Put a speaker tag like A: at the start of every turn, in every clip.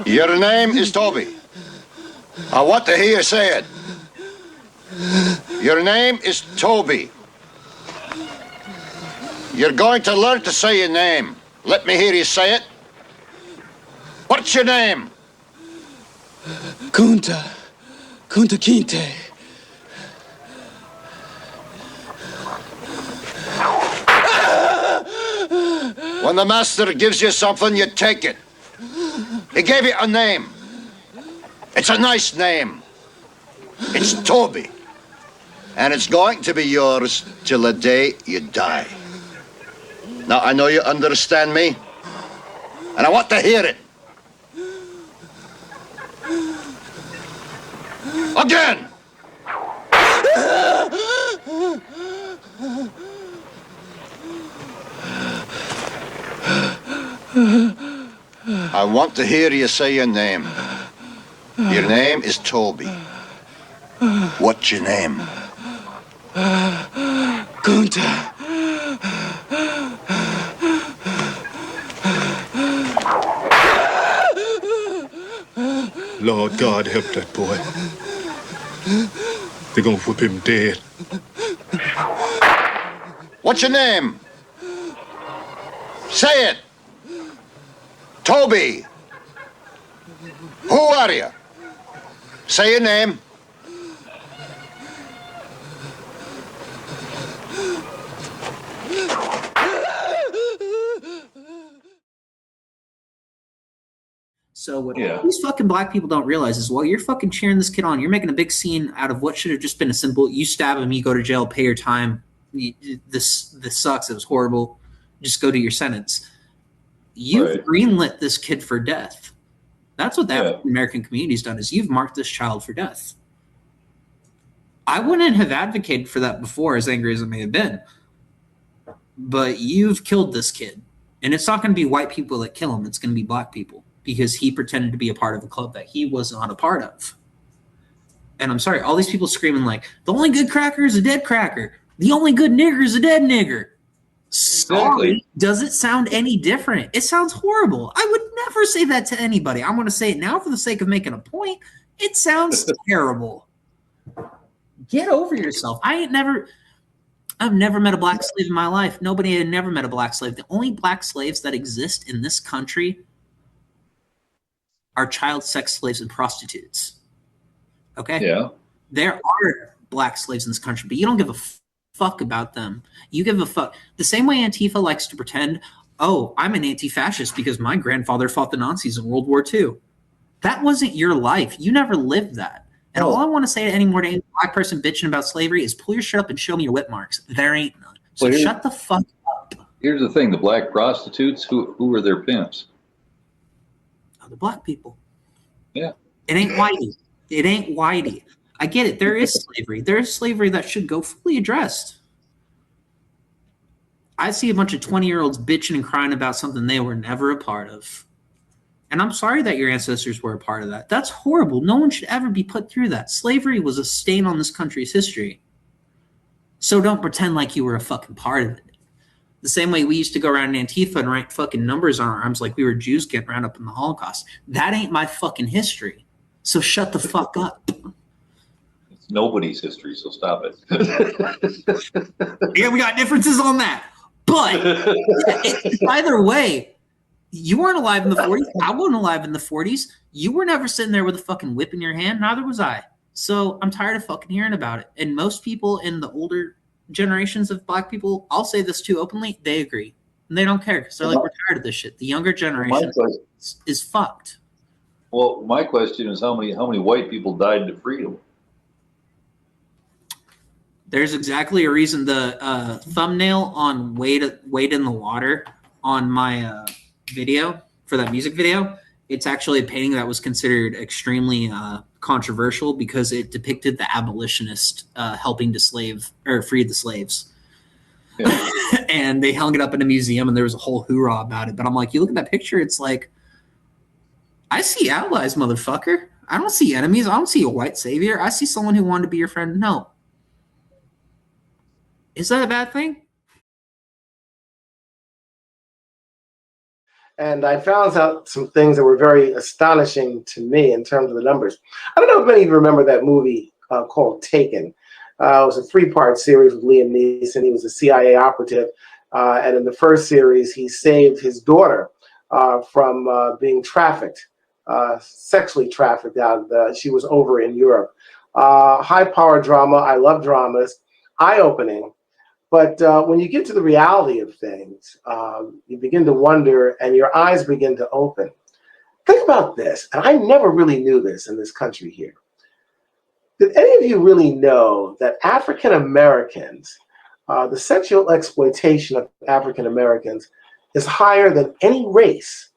A: Your name is Toby. I want to hear you say it. Your name is Toby. You're going to learn to say your name. Let me hear you say it. What's your name?
B: Kunta Kinte.
A: When the master gives you something, you take it. He gave you a name. It's a nice name. It's Toby. And it's going to be yours till the day you die. Now, I know you understand me, and I want to hear it. Again! I want to hear you say your name. Your name is Toby. What's your name?
B: Kunta.
C: Lord God help that boy. They're gonna whip him dead.
A: What's your name? Say it. Toby. Who are you? Say your name.
D: So what these fucking black people don't realize is while you're fucking cheering this kid on, you're making a big scene out of what should have just been a simple, you stab him, you go to jail, pay your time. This sucks. It was horrible. Just go to your sentence. You've greenlit this kid for death. That's what the African American community's done, is you've marked this child for death. I wouldn't have advocated for that before, as angry as it may have been. But you've killed this kid. And it's not going to be white people that kill him. It's going to be black people, because he pretended to be a part of a club that he was not a part of. And I'm sorry, all these people screaming like, the only good cracker is a dead cracker. The only good nigger is a dead nigger. Sorry, does it sound any different? It sounds horrible. I would never say that to anybody. I'm going to say it now for the sake of making a point. It sounds terrible. Get over yourself. I've never met a black slave in my life. Nobody had never met a black slave. The only black slaves that exist in this country are child sex slaves and prostitutes. Okay?
E: Yeah.
D: There are black slaves in this country, but you don't give a fuck about them. You give a fuck. The same way Antifa likes to pretend, oh, I'm an anti-fascist because my grandfather fought the Nazis in World War II. That wasn't your life. You never lived that. And all I want to say to any black person bitching about slavery is pull your shit up and show me your whip marks. There ain't none. So shut the fuck up.
E: Here's the thing. The black prostitutes, who were their pimps?
D: Oh, the black people.
E: Yeah.
D: It ain't whitey. It ain't whitey. I get it. There is slavery. There is slavery that should go fully addressed. I see a bunch of 20-year-olds bitching and crying about something they were never a part of. And I'm sorry that your ancestors were a part of that. That's horrible. No one should ever be put through that. Slavery was a stain on this country's history. So don't pretend like you were a fucking part of it. The same way we used to go around in Antifa and write fucking numbers on our arms like we were Jews getting round up in the Holocaust. That ain't my fucking history. So shut the fuck up.
E: It's nobody's history, so stop it.
D: Yeah, we got differences on that. But either way, you weren't alive in the 40s. I wasn't alive in the 40s. You were never sitting there with a fucking whip in your hand. Neither was I. So I'm tired of fucking hearing about it. And most people in the older generations of black people, I'll say this too openly, they agree. And they don't care because they're like, we're tired of this shit. The younger generation is fucked.
E: Well, my question is how many white people died to freedom?
D: There's exactly a reason. The thumbnail on Wade in the Water on my video for that music video, it's actually a painting that was considered extremely controversial because it depicted the abolitionist helping to free the slaves. Yeah. And they hung it up in a museum and there was a whole hoorah about it. But I'm like, you look at that picture, it's like, I see allies, motherfucker. I don't see enemies. I don't see a white savior. I see someone who wanted to be your friend. No. Is that a bad thing?
F: and I found out some things that were very astonishing to me in terms of the numbers. I don't know if many of you remember that movie called Taken. It was a 3-part series with Liam Neeson. He was a CIA operative, and in the first series, he saved his daughter from being trafficked, sexually trafficked out. She was over in Europe. High-power drama. I love dramas. Eye-opening. But when you get to the reality of things, you begin to wonder and your eyes begin to open. Think about this, and I never really knew this in this country here. Did any of you really know that African Americans, the sexual exploitation of African Americans is higher than any race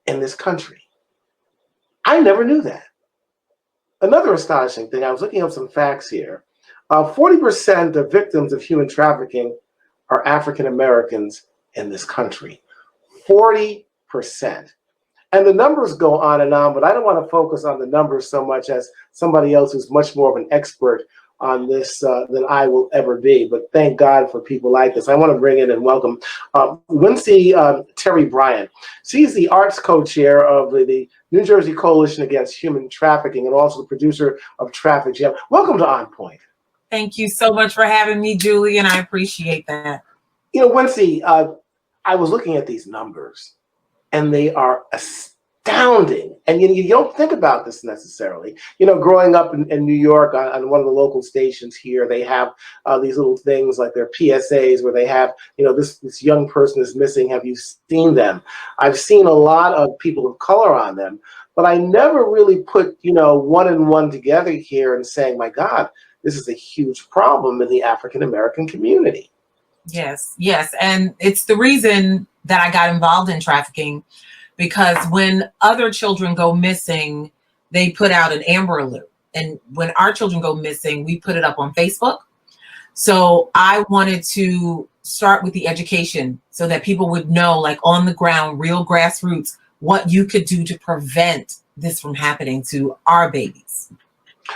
F: in this country? I never knew that. Another astonishing thing, I was looking up some facts here. 40% of victims of human trafficking are African Americans in this country. 40%. And the numbers go on, but I don't want to focus on the numbers so much as somebody else who's much more of an expert on this than I will ever be. But thank God for people like this. I want to bring in and welcome Wincy Terry Bryant. She's the arts co-chair of the New Jersey Coalition Against Human Trafficking and also the producer of Traffic Jam. Welcome to On Point.
G: Thank you so much for having me, Julie, and I appreciate that.
F: You know, Wincy, I was looking at these numbers, and they are astounding. And you don't think about this necessarily. You know, growing up in New York on one of the local stations here, they have these little things like their PSAs where they have, you know, this young person is missing. Have you seen them? I've seen a lot of people of color on them, but I never really put, you know, one and one together here and saying, my God, this is a huge problem in the African American community.
G: Yes, yes. And it's the reason that I got involved in trafficking, because when other children go missing, they put out an Amber Alert. And when our children go missing, we put it up on Facebook. So I wanted to start with the education so that people would know, like on the ground, real grassroots, what you could do to prevent this from happening to our babies.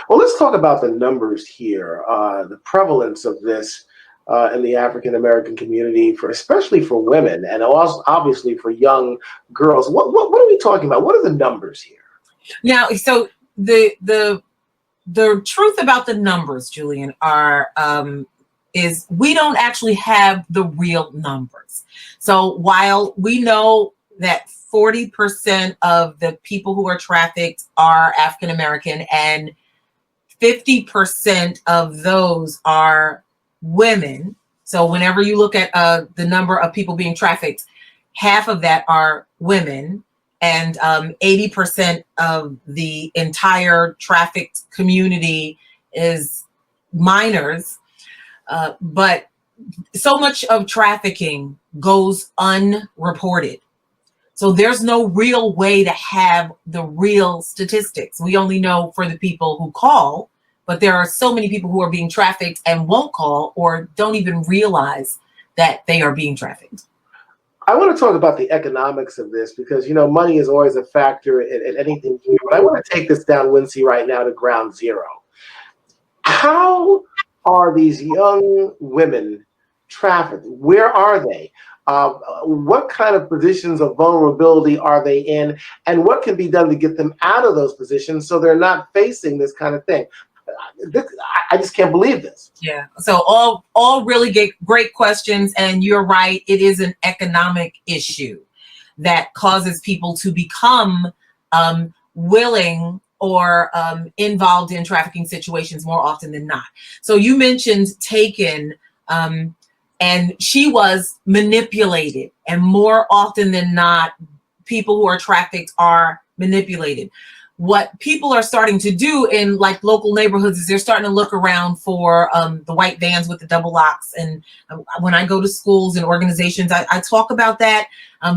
F: Well, let's talk about the numbers here, the prevalence of this in the African American community, especially for women and also obviously for young girls. What are we talking about? What are the numbers here?
G: Now, so the truth about the numbers, Julian, are is we don't actually have the real numbers. So while we know that 40% of the people who are trafficked are African American and 50% of those are women. So whenever you look at the number of people being trafficked, half of that are women, and 80% of the entire trafficked community is minors. But so much of trafficking goes unreported. So there's no real way to have the real statistics. We only know for the people who call, but there are so many people who are being trafficked and won't call or don't even realize that they are being trafficked.
F: I want to talk about the economics of this because, you know, money is always a factor in anything here. But I want to take this down, Wincy, right now to ground zero. How are these young women trafficked? Where are they? What kind of positions of vulnerability are they in? And what can be done to get them out of those positions so they're not facing this kind of thing? I just can't believe this.
G: Yeah. So all really great questions. And you're right. It is an economic issue that causes people to become willing or involved in trafficking situations more often than not. So you mentioned Taken, and she was manipulated. And more often than not, people who are trafficked are manipulated. What people are starting to do in like local neighborhoods is they're starting to look around for the white vans with the double locks. And when I go to schools and organizations, I talk about that.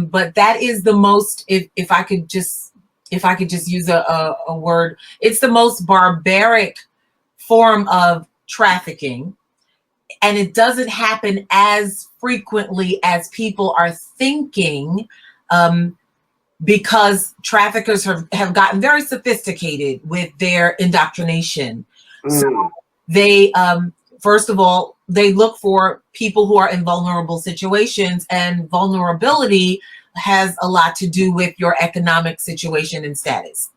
G: But that is the most, if I could just use a word, it's the most barbaric form of trafficking. And it doesn't happen as frequently as people are thinking, because traffickers have gotten very sophisticated with their indoctrination. So they, first of all, they look for people who are in vulnerable situations, and vulnerability has a lot to do with your economic situation and status.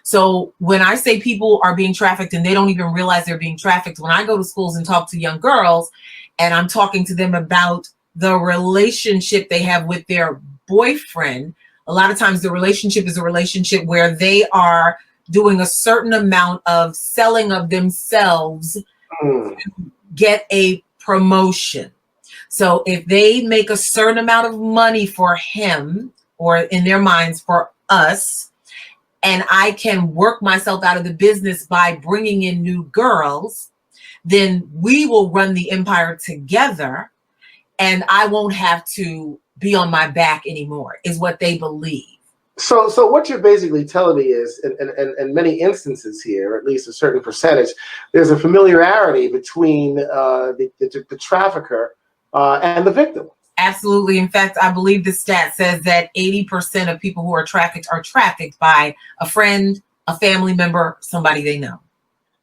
G: So when I say people are being trafficked and they don't even realize they're being trafficked, when I go to schools and talk to young girls and I'm talking to them about the relationship they have with their boyfriend, a lot of times the relationship is a relationship where they are doing a certain amount of selling of themselves to get a promotion. So if they make a certain amount of money for him, or in their minds for us, and I can work myself out of the business by bringing in new girls, then we will run the empire together and I won't have to be on my back anymore, is what they believe.
F: So what you're basically telling me is, in many instances here, at least a certain percentage, there's a familiarity between the trafficker and the victim.
G: Absolutely. In fact, I believe the stat says that 80% of people who are trafficked by a friend, a family member, somebody they know.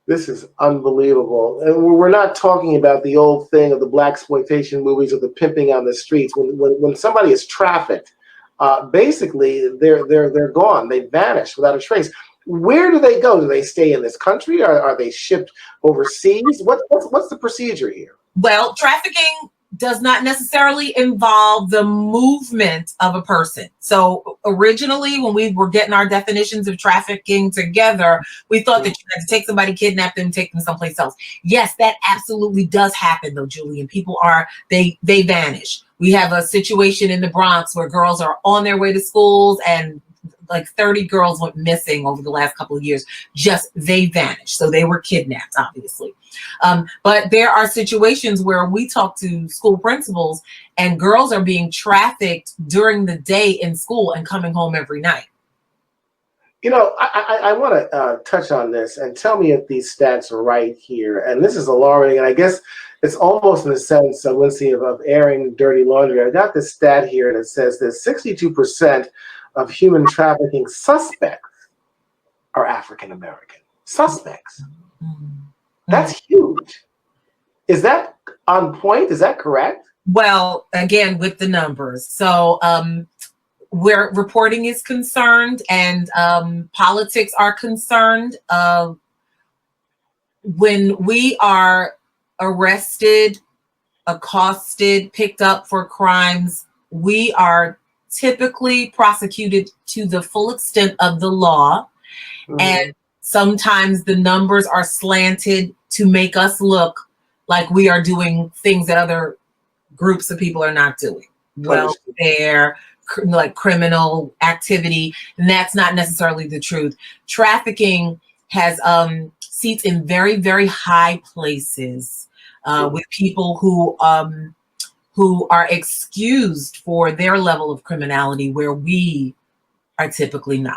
F: This is unbelievable. And we're not talking about the old thing of the blaxploitation movies or the pimping on the streets. When somebody is trafficked, basically they're gone. They vanish without a trace. Where do they go? Do they stay in this country? Are they shipped overseas? What's the procedure here?
G: Well, trafficking does not necessarily involve the movement of a person. So originally, when we were getting our definitions of trafficking together, we thought that you had to take somebody, kidnap them, take them someplace else. Yes, that absolutely does happen though, Julie, and people they vanish. We have a situation in the Bronx where girls are on their way to schools and like 30 girls went missing over the last couple of years. Just they vanished. So they were kidnapped, obviously. But there are situations where we talk to school principals and girls are being trafficked during the day in school and coming home every night.
F: You know, I want to touch on this and tell me if these stats are right here. And this is alarming. And I guess it's almost in a sense, Lindsay, of airing dirty laundry. I got this stat here that says that 62% of human trafficking suspects are African American. Suspects. That's huge. Is that on point? Is that correct?
G: Well, again, with the numbers. So where reporting is concerned and politics are concerned, when we are arrested, accosted, picked up for crimes, we are typically prosecuted to the full extent of the law. And sometimes the numbers are slanted to make us look like we are doing things that other groups of people are not doing. Welfare, like criminal activity, and that's not necessarily the truth. Trafficking has seats in very, very high places with people who are excused for their level of criminality, where we are typically not.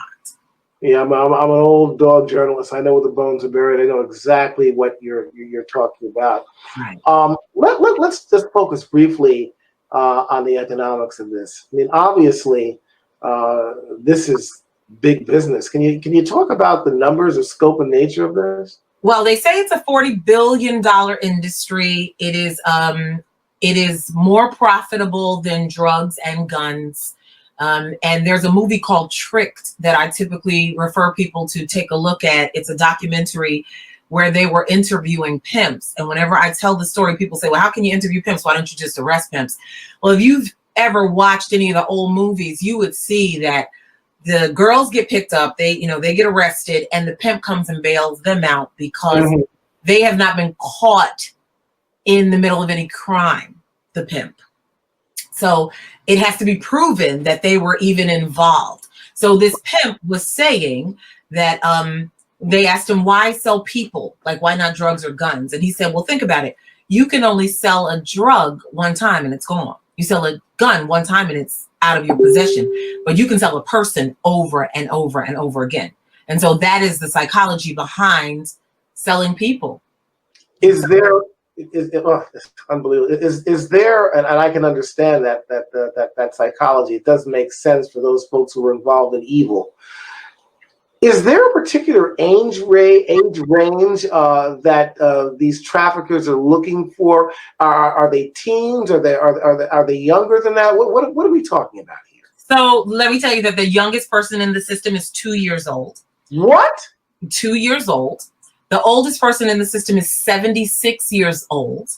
F: Yeah, I'm an old dog journalist. I know where the bones are buried. I know exactly what you're talking about.
G: Right.
F: Let's just focus briefly on the economics of this. I mean, obviously, this is big business. Can you talk about the numbers, the scope and nature of this?
G: Well, they say it's a $40 billion industry. It is more profitable than drugs and guns. And there's a movie called Tricked that I typically refer people to take a look at. It's a documentary where they were interviewing pimps. And whenever I tell the story, people say, well, how can you interview pimps? Why don't you just arrest pimps? Well, if you've ever watched any of the old movies, you would see that the girls get picked up, they get arrested, and the pimp comes and bails them out because they have not been caught in the middle of any crime, the pimp. So it has to be proven that they were even involved. So this pimp was saying that they asked him, why sell people? Like, why not drugs or guns? And he said, well, think about it. You can only sell a drug one time and it's gone. You sell a gun one time and it's out of your possession, but you can sell a person over and over and over again. And so that is the psychology behind selling people.
F: It's unbelievable. Is there, and I can understand that psychology, it does make sense for those folks who are involved in evil. Is there a particular age range that these traffickers are looking for? Are they teens? Are they younger than that? What are we talking about here?
G: So let me tell you that the youngest person in the system is 2 years old.
F: What?
G: 2 years old. The oldest person in the system is 76 years old.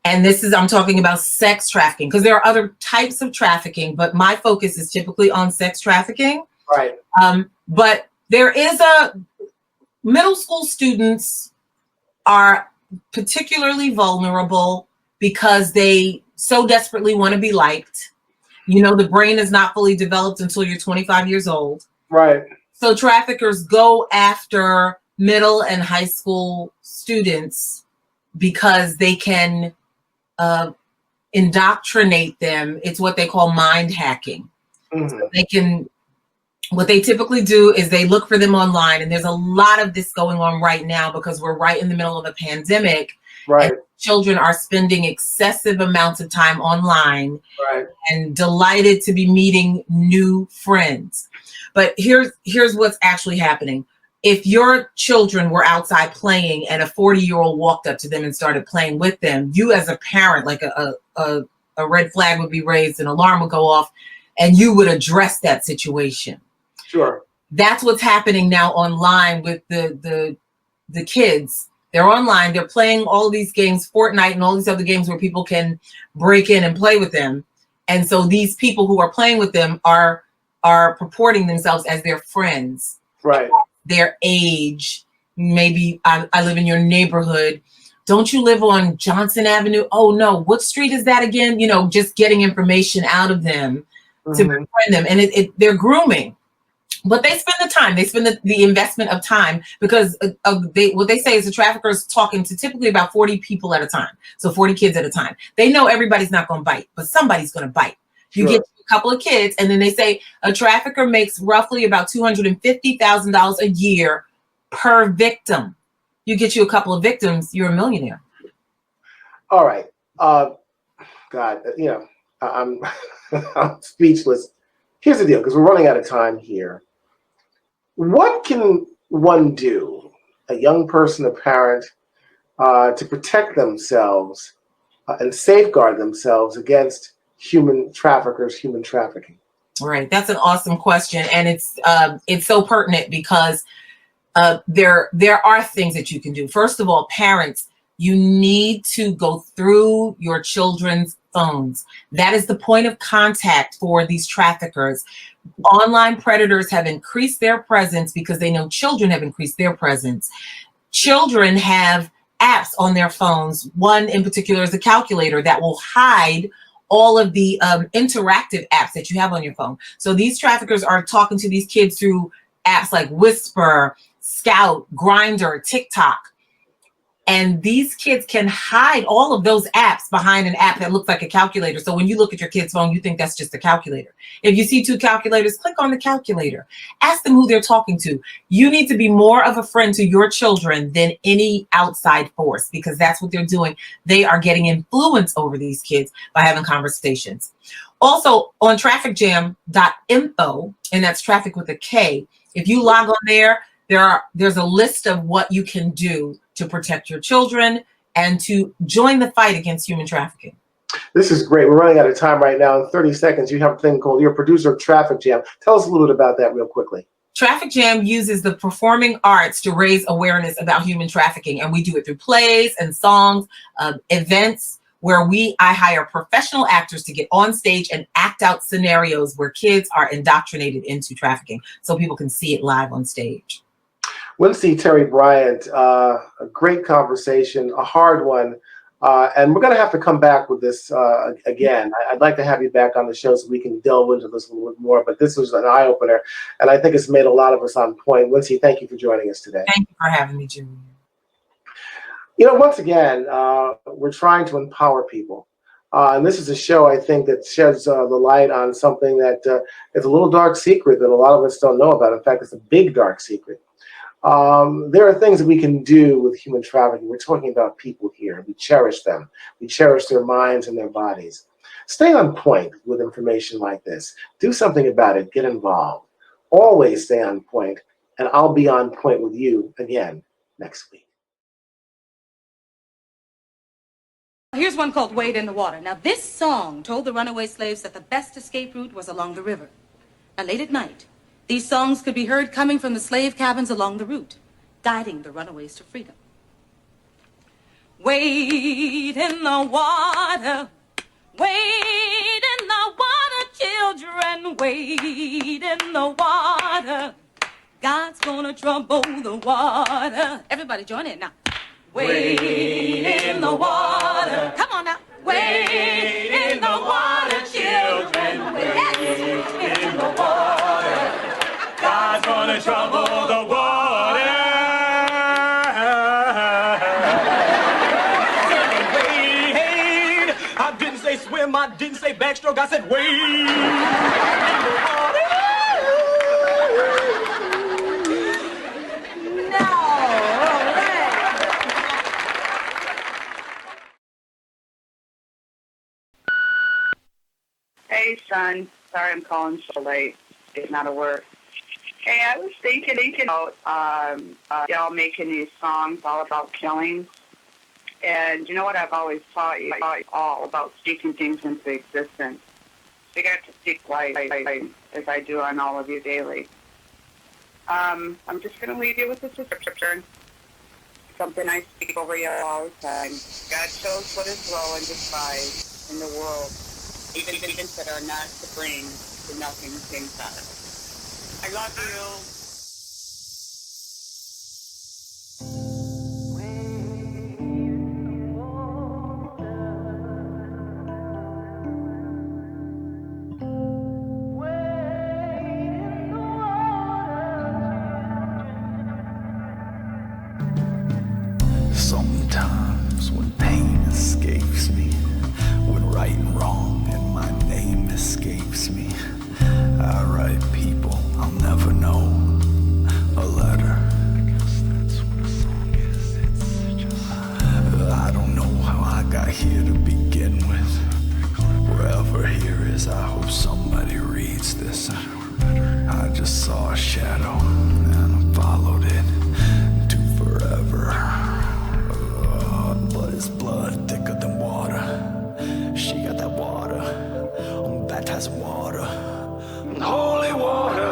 G: And this is, I'm talking about sex trafficking, because there are other types of trafficking, but my focus is typically on sex trafficking.
F: Right.
G: But there is middle school students are particularly vulnerable because they so desperately want to be liked. You know, the brain is not fully developed until you're 25 years old.
F: Right.
G: So traffickers go after middle and high school students because they can indoctrinate them. It's what they call mind hacking.
F: Mm-hmm.
G: So they can, what they typically do is they look for them online, and there's a lot of this going on right now because we're right in the middle of a pandemic.
F: Right.
G: And children are spending excessive amounts of time online.
F: Right.
G: And delighted to be meeting new friends. But here's what's actually happening. If your children were outside playing and a 40-year-old walked up to them and started playing with them, you as a parent, like a red flag would be raised, an alarm would go off, and you would address that situation.
F: Sure.
G: That's what's happening now online with the kids. They're online, they're playing all these games, Fortnite and all these other games where people can break in and play with them. And so these people who are playing with them are purporting themselves as their friends.
F: Right.
G: Their age, maybe I live in your neighborhood. Don't you live on Johnson Avenue? Oh no, what street is that again? You know, just getting information out of them to befriend them. And they're grooming. But they spend the time, they spend the investment of time because what they say is the traffickers talking to typically about 40 people at a time. So 40 kids at a time. They know everybody's not going to bite, but somebody's going to bite. You get a couple of kids, and then they say a trafficker makes roughly about $250,000 a year per victim. You get you a couple of victims, you're a millionaire.
F: All right. God, you know, I'm speechless. Here's the deal, because we're running out of time here. What can one do, a young person, a parent, to protect themselves and safeguard themselves against human traffickers, human trafficking?
G: Right. That's an awesome question. And it's so pertinent because there are things that you can do. First of all, parents, you need to go through your children's phones. That is the point of contact for these traffickers. Online predators have increased their presence because they know children have increased their presence. Children have apps on their phones. One in particular is a calculator that will hide all of the interactive apps that you have on your phone. So these traffickers are talking to these kids through apps like Whisper, Scout, Grindr, TikTok. And these kids can hide all of those apps behind an app that looks like a calculator. So when you look at your kid's phone, you think that's just a calculator. If you see two calculators, click on the calculator. Ask them who they're talking to. You need to be more of a friend to your children than any outside force, because that's what they're doing. They are getting influence over these kids by having conversations. Also on trafficjam.info, and that's traffic with a K, if you log on there, there's a list of what you can do to protect your children and to join the fight against human trafficking.
F: This is great. We're running out of time right now. In 30 seconds, you have a thing called, you're a producer of Traffic Jam. Tell us a little bit about that real quickly.
G: Traffic Jam uses the performing arts to raise awareness about human trafficking. And we do it through plays and songs, events where I hire professional actors to get on stage and act out scenarios where kids are indoctrinated into trafficking so people can see it live on stage.
F: Wincy Terry Bryant, a great conversation, a hard one, and we're going to have to come back with this again. I'd like to have you back on the show so we can delve into this a little bit more, but this was an eye-opener, and I think it's made a lot of us on point. Wincy, thank you for joining us today.
G: Thank you for having me, Junior.
F: You know, once again, we're trying to empower people. And this is a show, I think, that sheds the light on something that is a little dark secret that a lot of us don't know about. In fact, it's a big dark secret. There are things that we can do with human trafficking. We're talking about people here. We cherish them. We cherish their minds and their bodies. Stay on point with information like this. Do something about it. Get involved. Always stay on point, and I'll be on point with you again next week.
H: Here's one called Wade in the Water. Now, this song told the runaway slaves that the best escape route was along the river. Now, late at night, these songs could be heard coming from the slave cabins along the route, guiding the runaways to freedom. Wade in the water, wade in the water, children, wade in the water. God's gonna trouble the water. Everybody join in now. Wade in the water. Come on now. Wade in the water, children. Wade in the water.
I: God's gonna trouble the water. Wade. I didn't say swim, I didn't say backstroke, I said wade in the water.
J: Hey, son. Sorry I'm calling so late. Getting out of work. Hey, I was thinking about y'all making these songs all about killing. And you know what? I've always taught you all about speaking things into existence. You got to speak life as I do on all of you daily. I'm just going to leave you with this description. Something I speak over you all the time. God shows what is low and despised in the world. Even that are not to bring to nothing things out. I love you.
K: Sometimes when pain escapes me, when right and wrong and my name escapes me, I write people I'll never know a letter. I don't know how I got here to begin with. Wherever here is, I hope somebody reads this. I just saw a shadow and I followed it to forever. But it's blood thicker than water. She got that water. I'm baptized in water. Holy water.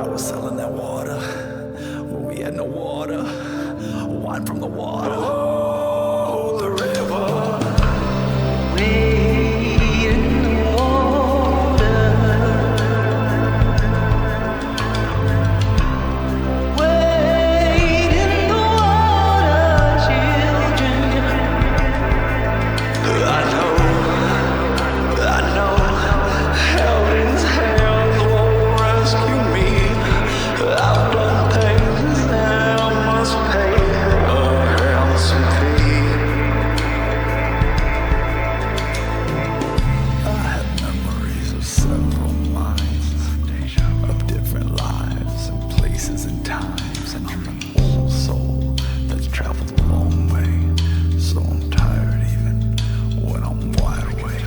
K: I was selling that water when we had no water. Wine from the water. Oh, the river. Wade in the water. Wade in the water, children. I know, heaven's hands won't rescue me. I've done things that I must pay a ransom fee. I have memories of several minds, of different lives and places and times, and I'm an old soul that's traveled a long way, so I'm tired even when I'm wide awake.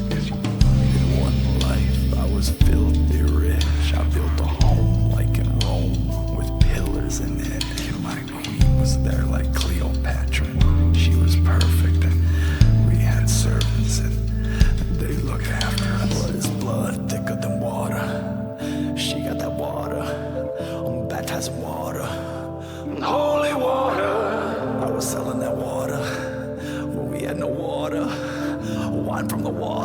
K: In one life I was filthy rich. I built a home like in Rome with pillars in it, and my queen was there like Cleopatra. She was perfect, and we had servants, and they looked after us. But it's blood thicker than water. She got that water. I'm baptized in water. Holy water. I was selling that water when we had no water. Wine from the water.